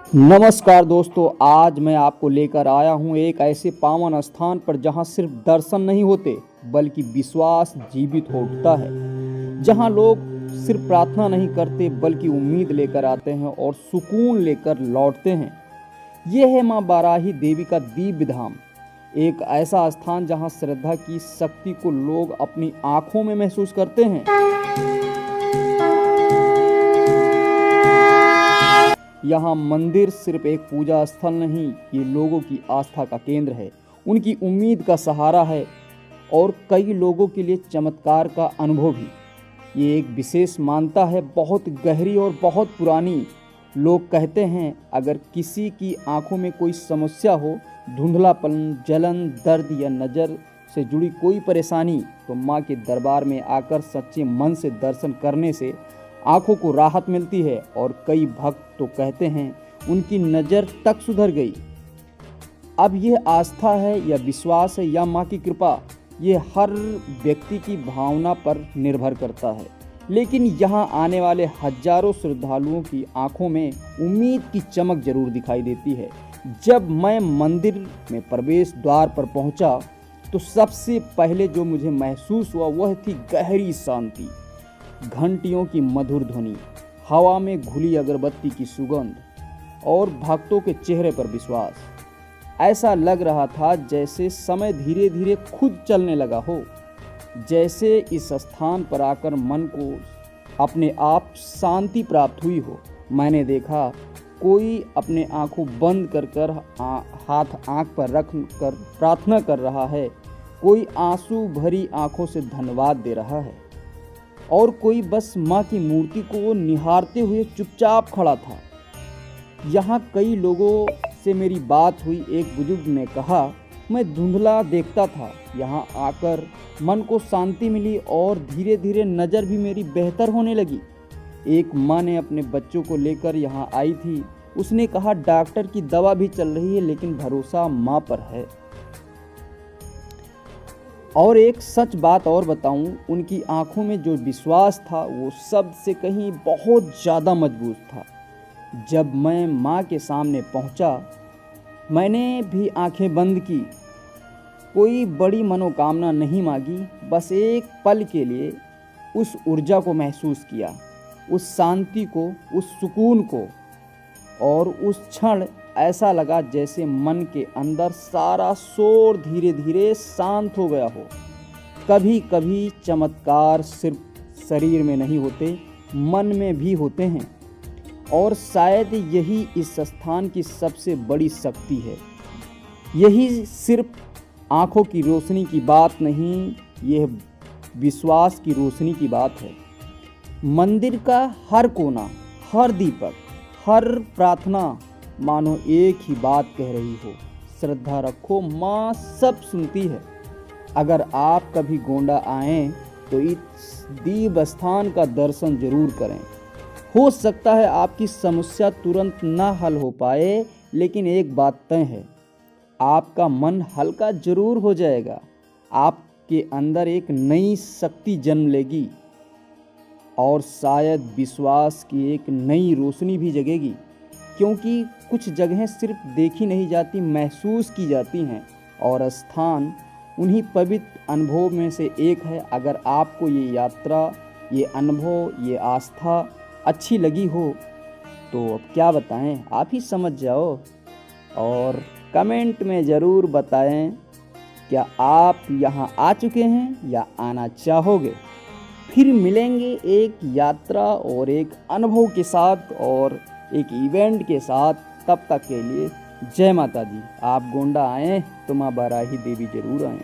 नमस्कार दोस्तों, आज मैं आपको लेकर आया हूं एक ऐसे पावन स्थान पर जहां सिर्फ दर्शन नहीं होते बल्कि विश्वास जीवित हो उठता है। जहां लोग सिर्फ प्रार्थना नहीं करते बल्कि उम्मीद लेकर आते हैं और सुकून लेकर लौटते हैं। यह है मां बाराही देवी का दिव्य धाम, एक ऐसा स्थान जहां श्रद्धा की शक्ति को लोग अपनी आंखों में महसूस करते हैं। यहाँ मंदिर सिर्फ एक पूजा स्थल नहीं, ये लोगों की आस्था का केंद्र है, उनकी उम्मीद का सहारा है और कई लोगों के लिए चमत्कार का अनुभव भी। ये एक विशेष मान्यता है, बहुत गहरी और बहुत पुरानी। लोग कहते हैं अगर किसी की आंखों में कोई समस्या हो, धुंधलापन, जलन, दर्द या नज़र से जुड़ी कोई परेशानी, तो माँ के दरबार में आकर सच्चे मन से दर्शन करने से आंखों को राहत मिलती है। और कई भक्त तो कहते हैं उनकी नज़र तक सुधर गई। अब यह आस्था है या विश्वास है या माँ की कृपा, ये हर व्यक्ति की भावना पर निर्भर करता है। लेकिन यहाँ आने वाले हजारों श्रद्धालुओं की आंखों में उम्मीद की चमक जरूर दिखाई देती है। जब मैं मंदिर में प्रवेश द्वार पर पहुँचा तो सबसे पहले जो मुझे महसूस हुआ वह थी गहरी शांति। घंटियों की मधुर ध्वनि, हवा में घुली अगरबत्ती की सुगंध और भक्तों के चेहरे पर विश्वास। ऐसा लग रहा था जैसे समय धीरे धीरे खुद चलने लगा हो, जैसे इस स्थान पर आकर मन को अपने आप शांति प्राप्त हुई हो। मैंने देखा कोई अपने आंखों बंद कर हाथ आंख पर रख कर प्रार्थना कर रहा है, कोई आंसू भरी आंखों से धन्यवाद दे रहा है और कोई बस माँ की मूर्ति को निहारते हुए चुपचाप खड़ा था। यहाँ कई लोगों से मेरी बात हुई। एक बुजुर्ग ने कहा, मैं धुंधला देखता था, यहाँ आकर मन को शांति मिली और धीरे धीरे नज़र भी मेरी बेहतर होने लगी। एक माँ ने अपने बच्चों को लेकर यहाँ आई थी। उसने कहा डॉक्टर की दवा भी चल रही है लेकिन भरोसा माँ पर है। और एक सच बात और बताऊं, उनकी आंखों में जो विश्वास था वो सबसे कहीं बहुत ज़्यादा मजबूत था। जब मैं माँ के सामने पहुंचा, मैंने भी आंखें बंद की। कोई बड़ी मनोकामना नहीं मांगी, बस एक पल के लिए उस ऊर्जा को महसूस किया, उस शांति को, उस सुकून को। और उस क्षण ऐसा लगा जैसे मन के अंदर सारा शोर धीरे धीरे शांत हो गया हो। कभी कभी चमत्कार सिर्फ शरीर में नहीं होते, मन में भी होते हैं। और शायद यही इस स्थान की सबसे बड़ी शक्ति है। यही सिर्फ आँखों की रोशनी की बात नहीं, यह विश्वास की रोशनी की बात है। मंदिर का हर कोना, हर दीपक, हर प्रार्थना मानो एक ही बात कह रही हो, श्रद्धा रखो, माँ सब सुनती है। अगर आप कभी गोंडा आएँ तो इस दिव्य स्थान का दर्शन जरूर करें। हो सकता है आपकी समस्या तुरंत ना हल हो पाए, लेकिन एक बात तय है, आपका मन हल्का जरूर हो जाएगा। आपके अंदर एक नई शक्ति जन्म लेगी और शायद विश्वास की एक नई रोशनी भी जगेगी। क्योंकि कुछ जगहें सिर्फ देखी नहीं जाती, महसूस की जाती हैं। और स्थान उन्हीं पवित्र अनुभव में से एक है। अगर आपको ये यात्रा, ये अनुभव, ये आस्था अच्छी लगी हो तो अब क्या बताएं, आप ही समझ जाओ। और कमेंट में ज़रूर बताएं क्या आप यहाँ आ चुके हैं या आना चाहोगे। फिर मिलेंगे एक यात्रा और एक अनुभव के साथ और एक इवेंट के साथ। तब तक के लिए जय माता दी। आप गोंडा आएँ तो माँ बाराही देवी जरूर आएँ।